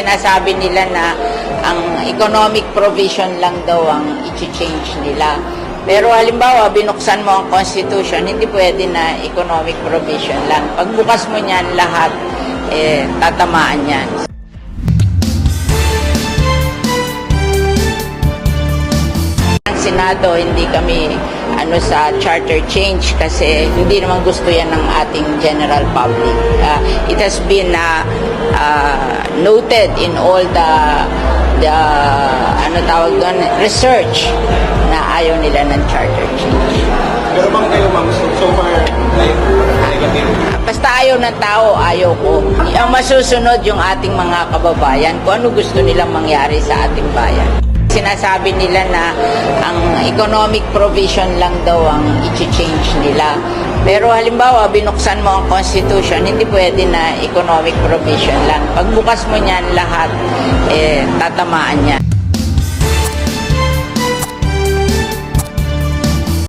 Sinasabi nila na ang economic provision lang daw ang i-change nila. Pero halimbawa, binuksan mo ang Constitution, hindi pwede na economic provision lang. Pagbukas mo niyan lahat, tatamaan yan. Ang Senado, hindi kami sa charter change kasi hindi naman gusto yan ng ating general public. It has been noted in all the research na ayaw nila ng charter change. Pero bang kayo ma'am, so far, negative? Basta ayaw ng tao, ayaw ko. Ang masusunod yung ating mga kababayan, kung ano gusto nilang mangyari sa ating bayan. Sinasabi nila na ang economic provision lang daw ang i-change nila. Pero halimbawa, binuksan mo ang Constitution, hindi pwede na economic provision lang. Pagbukas mo niyan lahat, tatamaan yan.